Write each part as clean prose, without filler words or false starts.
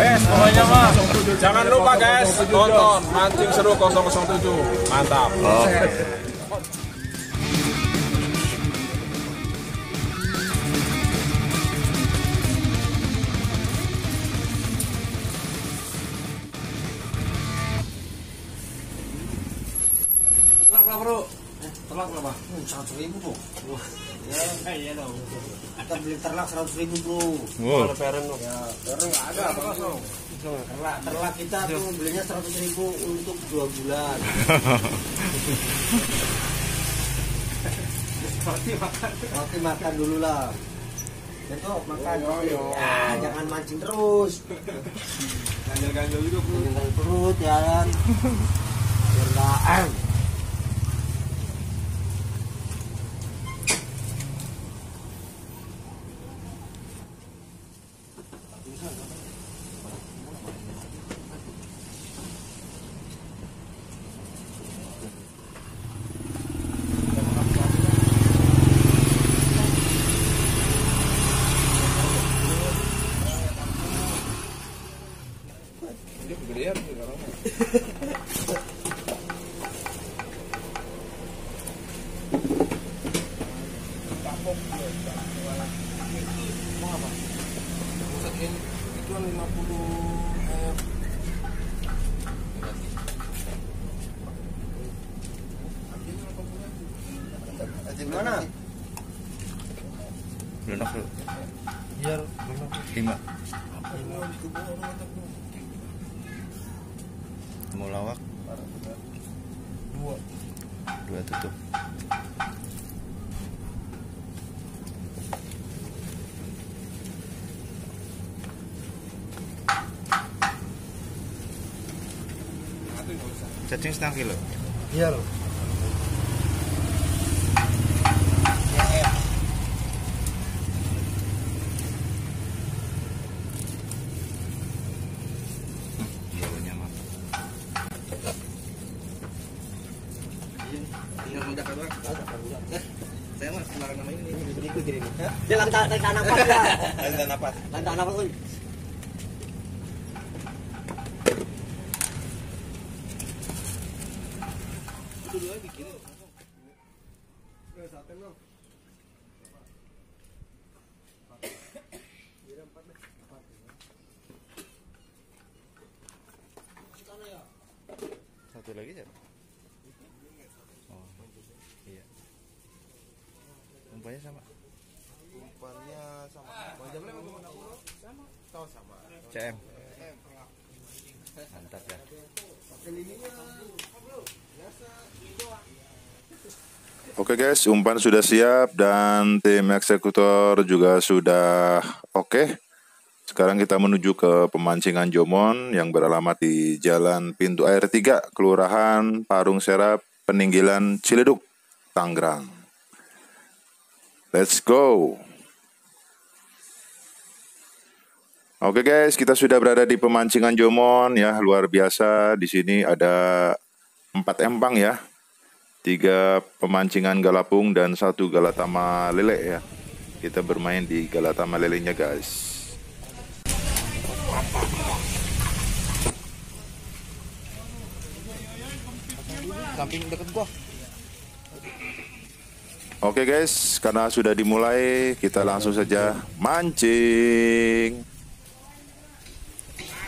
Bes, pokoknya mah jangan lupa guys, tonton Mancing Seru 007. Mantap. Telak bro. Telak berapa? 100.000 bro. Wah, ya iya dong. Kita beli terlak 100.000 bro. Wow. Ada peren dong. Ya, terus nggak ada apa kosong. Terlak kita tuh belinya 100.000 untuk 2 bulan. Roti makan dulu lah. Besok makan. Ya, jangan mancing terus. Ganjel-ganjel juga bro. Ganjel perut ya kan. Biar nggak Kegedean sih sekarang. Itu 50 gimana? Lunak lu. Biar 5. Mau lawak 2 tutup. Cacing setengah kilo. iya loh. Baunya mah. Saya mah sembarang nama ini. Ikut gini. Dia lantai napas ya. Lantai napas. Lantai napas tuh. Itu dua bikin. Satu lagi siapa? Oh, iya. Umpannya sama. Umpannya sama. Mau jamnya sama. Sama. CM. Mantap ya. Oke guys, umpan sudah siap dan tim eksekutor juga sudah oke. Sekarang kita menuju ke pemancingan Jomon yang beralamat di Jalan Pintu Air 3, Kelurahan Parung Serap, Peninggilan, Ciledug, Tangerang. Let's go. Oke guys, kita sudah berada di pemancingan Jomon ya, luar biasa. Di sini ada 4 empang ya, 3 pemancingan galapung dan 1 galatama lele ya. Kita bermain di galatama lelenya guys. Samping deket gua. Oke guys, karena sudah dimulai, kita langsung saja mancing.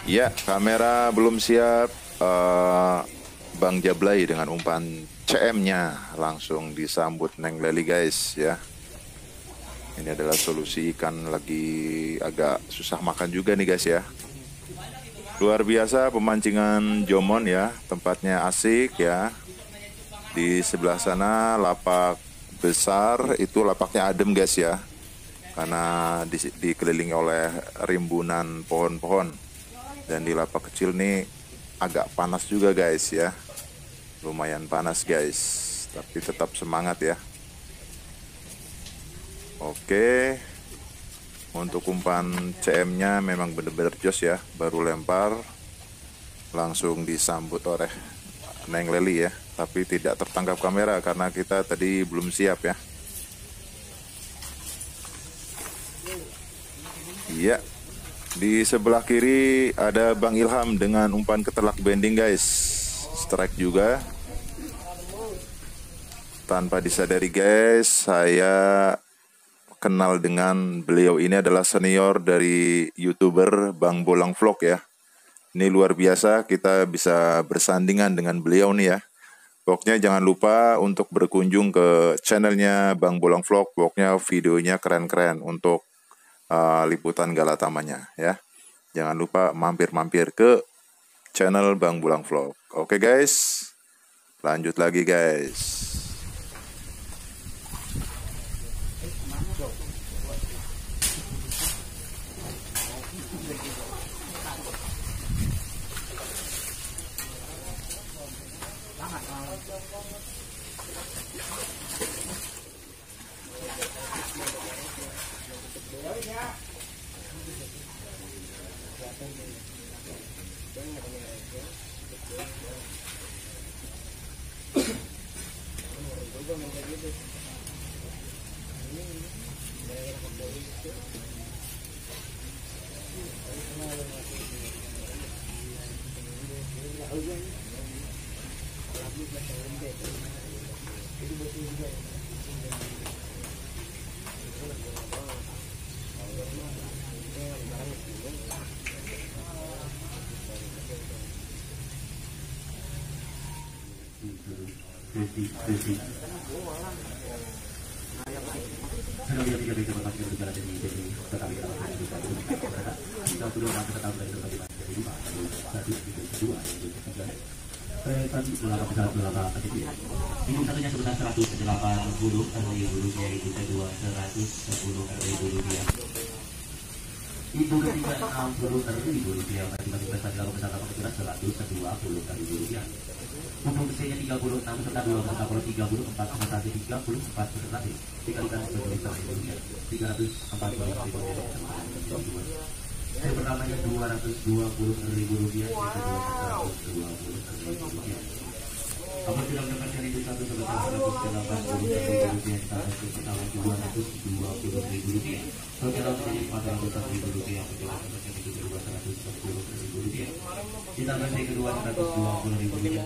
Ya, kamera belum siap. Bang Jablay dengan umpan CM-nya langsung disambut Neng Leli guys ya. Ini adalah solusi ikan lagi agak susah makan juga nih guys ya. Luar biasa pemancingan Jomon ya, tempatnya asik ya. Di sebelah sana lapak besar, itu lapaknya adem guys ya, karena dikelilingi oleh rimbunan pohon-pohon. Dan di lapak kecil nih agak panas juga guys ya, lumayan panas guys, tapi tetap semangat ya. Oke, untuk umpan CM-nya memang bener-bener jos ya, baru lempar langsung disambut oleh Neng Leli ya, tapi tidak tertangkap kamera karena kita tadi belum siap ya. Iya, di sebelah kiri ada Bang Ilham dengan umpan ketelak bending guys, strike juga. Tanpa disadari guys, saya kenal dengan beliau, ini adalah senior dari YouTuber Bang Bolang Vlog ya. Ini luar biasa, kita bisa bersandingan dengan beliau nih ya. Pokoknya jangan lupa untuk berkunjung ke channelnya Bang Bolang Vlog. Pokoknya videonya keren-keren untuk liputan galatamanya ya. Jangan lupa mampir-mampir ke channel Bang Bolang Vlog. Oke guys, lanjut lagi guys. Ini satunya sebesar 180 rupiah, ibu kedua 110 rupiah. Ibu ketiga 60 rupiah, masing-masing prestasi lalu besar lapak kecil 120 rupiah. Untuk kecilnya 36 serta 2 serta 34 prestasi 34 prestasi dikalikan 1.000 rupiah 340.000 rupiah. Yang pertamanya 220.000 rupiah, yang kedua 120.000 rupiah. Apabila mendapatkan itu satu sebesar 180.000 rupiah, kita pertama 220.000 rupiah. Total menjadi 400.000 rupiah. Apabila mendapatkan itu kedua 110.000 rupiah. Ditambah yang kedua 120.000 rupiah.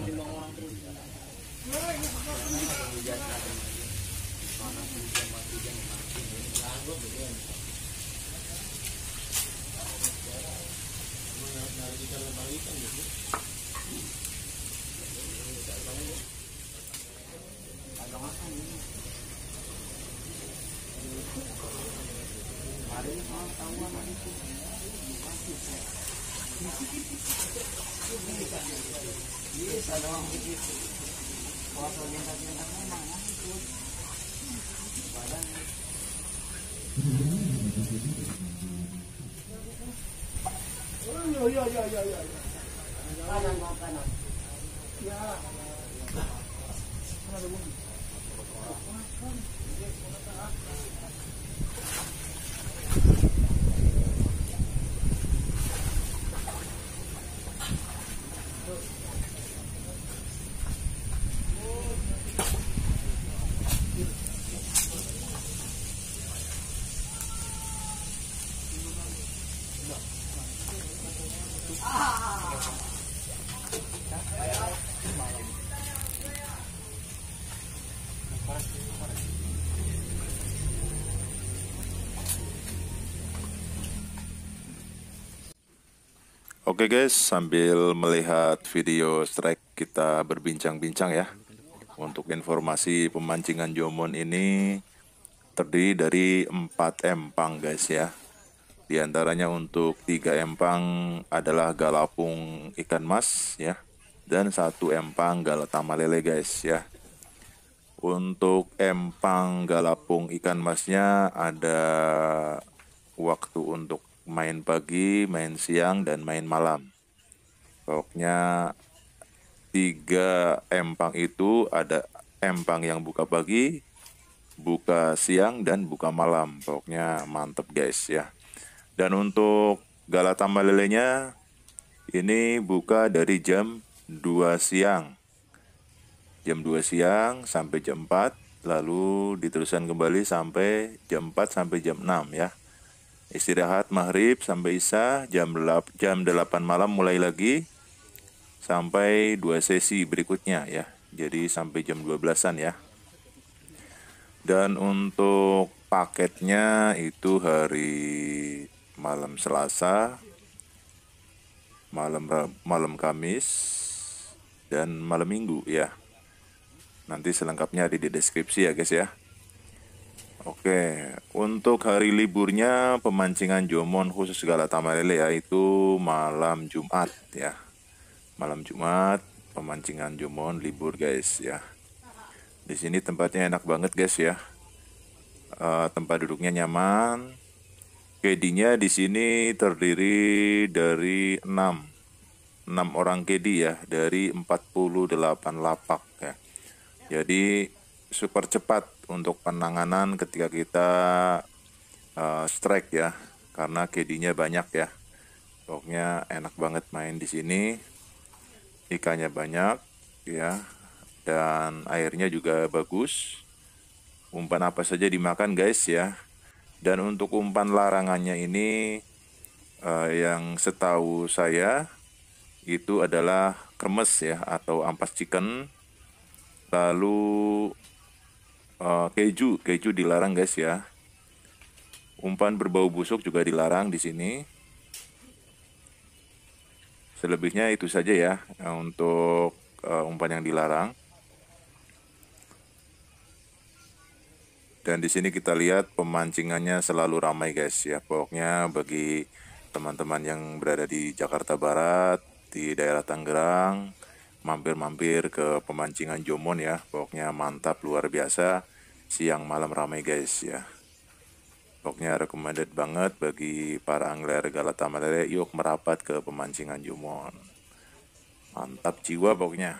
Oke guys, sambil melihat video strike kita berbincang-bincang ya. Untuk informasi pemancingan Jomon ini terdiri dari 4 empang guys ya. Di antaranya untuk 3 empang adalah galapung ikan mas ya. Dan 1 empang galatama lele guys ya. Untuk empang galapung ikan masnya ada waktu untuk main pagi, main siang, dan main malam. Pokoknya 3 empang itu ada empang yang buka pagi, buka siang, dan buka malam. Pokoknya mantep guys ya. Dan untuk galatama lelenya ini buka dari jam 2 siang. Jam 2 siang sampai jam 4, lalu diteruskan kembali sampai jam 4 sampai jam 6 ya. Istirahat maghrib sampai isya, jam 8 malam mulai lagi sampai 2 sesi berikutnya ya. Jadi sampai jam 12-an ya. Dan untuk paketnya itu hari malam Selasa, malam Kamis, dan malam Minggu ya. Nanti selengkapnya ada di deskripsi ya guys ya. Oke, untuk hari liburnya pemancingan Jomon khusus galatama lele yaitu malam Jumat ya. Malam Jumat pemancingan Jomon libur guys ya. Di sini tempatnya enak banget guys ya. Tempat duduknya nyaman. KD-nya di sini terdiri dari 6 orang KD ya, dari 48 lapak ya. Jadi super cepat untuk penanganan ketika kita strike ya, karena KD-nya banyak ya. Pokoknya enak banget main di sini. Ikannya banyak ya, dan airnya juga bagus. Umpan apa saja dimakan guys ya. Dan untuk umpan larangannya ini yang setahu saya itu adalah kremes ya, atau ampas chicken. Lalu keju dilarang guys ya. Umpan berbau busuk juga dilarang di sini. Selebihnya itu saja ya untuk umpan yang dilarang. Dan di sini kita lihat pemancingannya selalu ramai guys ya. Pokoknya bagi teman-teman yang berada di Jakarta Barat, di daerah Tangerang, mampir-mampir ke pemancingan Jomon ya. Pokoknya mantap, luar biasa. Siang malam ramai guys ya. Pokoknya recommended banget bagi para angler galatama lele. Yuk merapat ke pemancingan Jomon. Mantap jiwa pokoknya.